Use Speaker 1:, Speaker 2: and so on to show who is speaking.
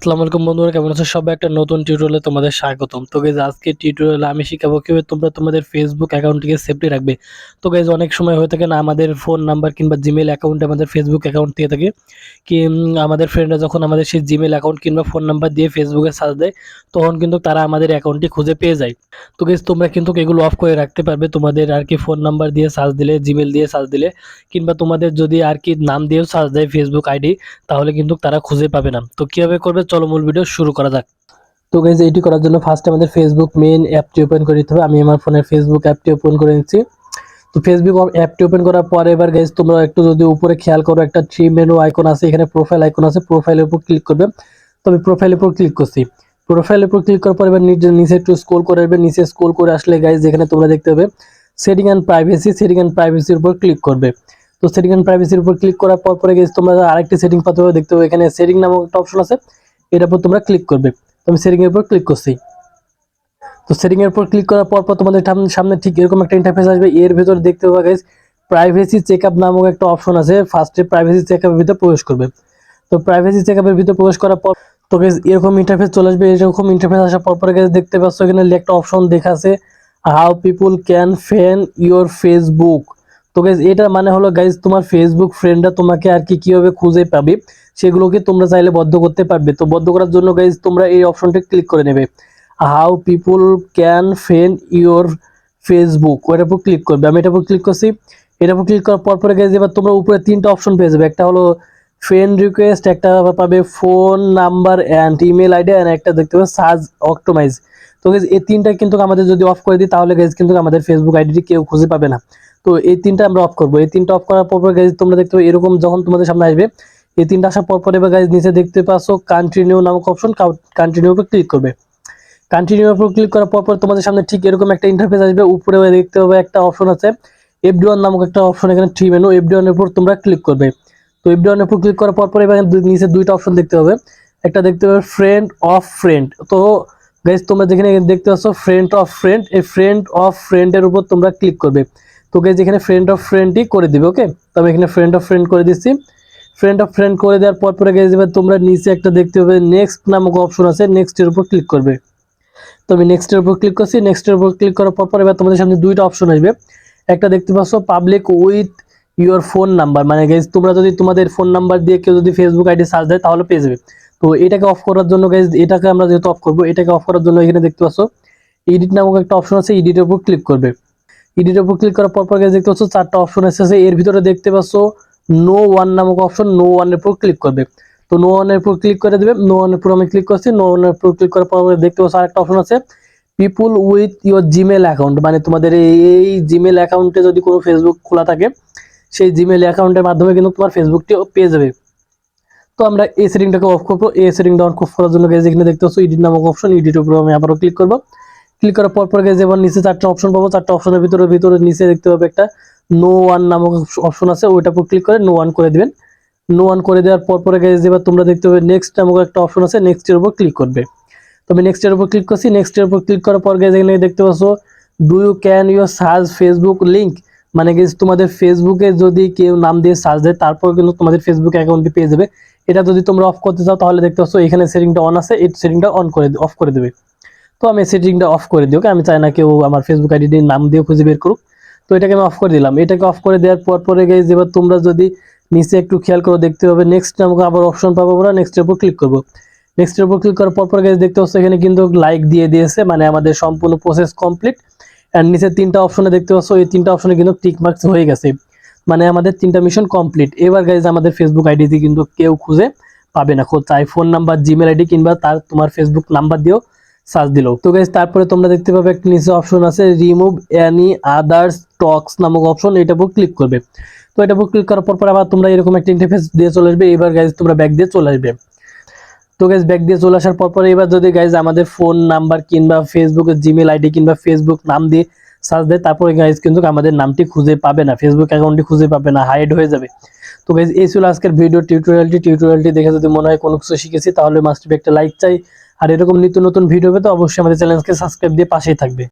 Speaker 1: আসসালামু আলাইকুম বন্ধুরা, কেমন আছো সবাই? একটা নতুন টিউটোরিয়ালে তোমাদের স্বাগতম। তো গাইজ আজকে টিউটোরিয়ালে আমি শিখাবো কিভাবে তোমরা তোমাদের ফেসবুক অ্যাকাউন্টটিকে সেফটি রাখবে। তো গাইজ অনেক সময় হয়ে থাকে না, আমাদের ফোন নাম্বার কিংবা জিমেল অ্যাকাউন্টে আমাদের ফেসবুক অ্যাকাউন্ট থেকে থাকে কি আমাদের ফ্রেন্ডরা যখন আমাদের সেই জিমেল অ্যাকাউন্ট কিংবা ফোন নাম্বার দিয়ে ফেসবুকে সার্চ দেয়, তখন কিন্তু তারা আমাদের অ্যাকাউন্টটি খুঁজে পেয়ে যায়। তো গাইজ তোমরা কিন্তু এগুলো অফ করে রাখতে পারবে। তোমাদের আর কি ফোন নাম্বার দিয়ে সার্চ দিলে, জিমেল দিয়ে সার্চ দিলে কিংবা তোমাদের যদি আর কি নাম দিয়েও সার্চ দেয় ফেসবুক আইডি, তাহলে কিন্তু তারা খুঁজে পাবে না। তো কিভাবে করবে, চলো মূল ভিডিও শুরু করা যাক। তো গাইজ এটি করার জন্য ফার্স্টে আমাদের ফেসবুক মেইন অ্যাপটি ওপেন করে দিতে হবে। আমি আমার ফোনের ফেসবুক অ্যাপটি ওপেন করে নিচ্ছি। তো ফেসবুক অ্যাপটি ওপেন করার পরে এবার গাইজ তোমরা একটু যদি উপরে খেয়াল করো, একটা থ্রি মেনু আইকন আছে, এখানে প্রোফাইল আইকন আছে, প্রোফাইলের উপর ক্লিক করবে। তো আমি প্রোফাইলের উপর ক্লিক করছি। প্রোফাইলের উপর ক্লিক করার পর এবার নিচে একটু স্ক্রল করে আসবে। নিচে স্ক্রল করে আসলে গাইজ যেখানে তোমরা দেখতে পাবে setting and privacy, setting and প্রাইভেসির উপর ক্লিক করবে। তো সেটিং অ্যান্ড প্রাইভেসির উপর ক্লিক করার পর পরে গেছে তোমরা আরেকটি সেটিং পাতে দেখতে পাবে, এখানে সেটিং নামক একটা অপশন আছে, এটার উপর তোমরা ক্লিক করবে। তো আমি সেটিং এর উপর ক্লিক করছি। তো সেটিং এর উপর ক্লিক করার পর তোমাদের সামনে ঠিক এরকম একটা ইন্টারফেস আসবে। এর ভিতরে দেখতে পাবে গাইস প্রাইভেসি চেকআপ নামক একটা অপশন আছে। ফার্স্টে প্রাইভেসি চেকআপের ভিতরে প্রবেশ করবে। তো প্রাইভেসি চেকআপের ভিতরে প্রবেশ করার পর তো গাইস এরকম ইন্টারফেস চলে আসবে। এরকম ইন্টারফেস আসার পর পরে গাইস দেখতে পাচ্ছ এখানে একটা অপশন দেখা আছে, how people can friend your Facebook. তো গাইস এটা মানে হলো গাইস তোমার ফেসবুক ফ্রেন্ডরা তোমাকে আর কি কিভাবে খুঁজে পাবে সেগুলোকে তোমরা চাইলে বদ্ধ করতে পারবে। তো বদ্ধ করার জন্য গাইস তোমরা এই অপশনটা ক্লিক করে নেবে, how people can friend your Facebook, ওটার উপর ক্লিক করবে। আমি এটার উপর ক্লিক করছি। এটার উপর ক্লিক করার পর পরে গাইস এবার তোমরা উপরে তিনটা অপশন পেয়ে যাবে। একটা হলো ফ্রেন্ড রিকোয়েস্ট, একটা পাবে phone number and email ID, আর একটা দেখতে পাবে সার্চ অপটিমাইজ। তো গাইস এই তিনটা কিন্তু আমাদের যদি অফ করে দিই তাহলে গাইস কিন্তু আমাদের ফেসবুক আইডি কেউ খুঁজে পাবে না। তো এই তিনটা আমরা অফ করবো। এই তিনটা অফ করার পর গাইস তোমরা দেখতে পাবে এরকম যখন তোমাদের সামনে আসবে, এই তিনটা আসার পর এবার গাইস নিচে দেখতে পাচ্ছ কন্টিনিউ নামক অপশন, কন্টিনিউ উপর ক্লিক করবে। কন্টিনিউ উপর ক্লিক করার পর তোমাদের সামনে ঠিক এরকম একটা ইন্টারফেস আসবে। উপরে দেখতে পাবে একটা অপশন আছে এভরিওয়ান নামক একটা অপশন, এখানে থ্রি মেনু, এভরিওয়ান এর উপর তোমরা ক্লিক করবে। তো এভরিওয়ান এর উপর ক্লিক করার পর এবার নিচে দুইটা অপশন দেখতে পাবে, একটা দেখতে পাবে ফ্রেন্ড অফ ফ্রেন্ড। তো গাইস তোমরা যেখানে দেখতে পাচ্ছ ফ্রেন্ড অফ ফ্রেন্ড, এই ফ্রেন্ড অফ ফ্রেন্ড এর উপর তোমরা ক্লিক করবে। তো গাইস এখানে ফ্রেন্ড অফ ফ্রেন্ডই করে দিবে। ওকে, তবে এখানে ফ্রেন্ড অফ ফ্রেন্ড করে দিচ্ছি। ফ্রেন্ড অফ ফ্রেন্ড করে দেওয়ার পর গাইস এবার তোমরা নিচে একটা দেখতে পাবে নেক্সট নামক অপশন আছে, নেক্সট এর উপর ক্লিক করবে। তো আমি নেক্সট এর উপর ক্লিক করছি। নেক্সট এর উপর ক্লিক করার পর এবার তোমাদের সামনে দুইটা অপশন আসবে। একটা দেখতে পাচ্ছ public with your phone number, মানে গাইজ তোমরা যদি তোমাদের ফোন নাম্বার দিয়ে কেউ যদি ফেসবুক আইডি সার্চ দেয় তাহলে পেয়ে যাবে। তো এটাকে অফ করার জন্য গাইজ, এটাকে আমরা যেহেতু অফ করবো, এটাকে অফ করার জন্য এখানে দেখতে পাচ্ছ এডিট নামক একটা অপশন আছে, এডিটের উপর ক্লিক করবে। এডিটের উপর ক্লিক করার পর গাইজ দেখতে পাচ্ছ চারটা অপশন এসেছে। এর ভিতরে দেখতে পাচ্ছ নো ওয়ান নামক অপশন, নো ওয়ান এর উপর ক্লিক করবে। তো নো ওয়ান এর উপর ক্লিক করে দেবে। নো ওয়ান এর উপর আমি ক্লিক করছি। নো ওয়ান এর উপর ক্লিক করার পর দেখতে পাচ্ছ আরেকটা অপশন আছে পিপুল উইথ ইওর জিমেল অ্যাকাউন্ট, মানে তোমাদের এই জিমেল অ্যাকাউন্টে যদি কোনো ফেসবুক খোলা থাকে সেই জিমেল অ্যাকাউন্টের মাধ্যমে কিন্তু তোমার ফেসবুকটি পেয়ে যাবে। তো আমরা এই সেটিংটাকে অফ করবো। এই সেটিংটা অন করার জন্য গাইজ এখানে দেখতে পাচ্ছ এডিট নামক অপশন, এডিটের উপর আমি আবারও ক্লিক করবো। ক্লিক করার পর গাইজ এবার নিচে চারটা অপশন পাবো। চারটা অপশনের ভিতরে নিচে দেখতে পাবে একটা নো ওয়ান নামক অপশন আছে, ওইটার উপর ক্লিক করে নো ওয়ান করে দিবেন। নো ওয়ান করে দেওয়ার পর গাইজ এবার তোমরা দেখতে পাবে নেক্সট নামক একটা অপশন আছে, নেক্সট এর উপর ক্লিক করবে। তো আমি নেক্সট এর উপর ক্লিক করছি। নেক্সট এর উপর ক্লিক করার পর গাইজ এখানে দেখতে পাচ্ছ do you can your search Facebook link, মানে গাইজ তোমাদের ফেসবুকে যদি কেউ নাম দিয়ে সার্চ দেয় তারপর কিন্তু তোমাদের ফেসবুক অ্যাকাউন্টটি পেয়ে যাবে। এটা যদি তোমরা অফ করতে চাও তাহলে দেখতে পাচ্ছ এখানে সেটিংটা অন আছে, এই সেটিংটা অফ করে দেবে। তো আমি সেটিংটা অফ করে দিই। ওকে, আমি চাই না কেউ আমার ফেসবুক আইডির নাম দিয়ে খুঁজে বের করুক। তো এটাকে আমি অফ করে দিলাম। এটাকে অফ করে দেওয়ার পরে গাইজ এবার তোমরা যদি নিচে একটু খেয়াল করো দেখতে পাবে নেক্সট নামক আবার অপশন পাবো, আমরা নেক্সটের উপর ক্লিক করবো। নেক্সটের উপর ক্লিক করার পর গাইজ দেখতে পাচ্ছ এখানে কিন্তু লাইক দিয়ে দিয়েছে, মানে আমাদের সম্পূর্ণ প্রসেস কমপ্লিট। এন্ড নিচে তিনটা অপশনে দেখতে পাচ্ছ এই তিনটা অপশনে কিন্তু টিক মার্কস হয়ে গেছে, মানে আমাদের তিনটা মিশন কমপ্লিট। এবার গাইজ আমাদের ফেসবুক আইডিতে কিন্তু কেউ খুঁজে পাবে না, চাই ফোন নাম্বার, জিমেল আইডি কিংবা তার তোমার ফেসবুক নাম্বার দিয়েও সার্চ দিল। তো গাইজ তারপরে তোমরা দেখতে পাবে একটা নিচে অপশন আছে রিমুভ এনি আদার্স টক্স নামক অপশন, এটা উপর ক্লিক করবে। তো এটা উপর ক্লিক করার পর আবার তোমরা এরকম একটা ইন্টারফেস দিয়ে চলে আসবে। এবার গাইজ তোমরা ব্যাক দিয়ে চলে আসবে। তো গাইজ ব্যাক দিয়ে চলে আসার পর এবার যদি গাইজ আমাদের ফোন নাম্বার কিংবা ফেসবুকের জিমেল আইডি কিংবা ফেসবুক নাম দিয়ে সার্চ দেয় তারপরে গাইজ কিন্তু আমাদের নামটি খুঁজে পাবে না, ফেসবুক অ্যাকাউন্টটি খুঁজে পাবে না, হাইড হয়ে যাবে। তো গাইজ এই ছিল আজকের ভিডিও টিউটোরিয়ালটি দেখে যদি মনে হয় কোনো কিছু শিখেছি তাহলে মাস্ট বি একটা লাইক চাই। আর এরকম নিত্য নতুন ভিডিও পেতে অবশ্যই আমাদের চ্যানেলকে সাবস্ক্রাইব দিয়ে পাশেই থাকবে।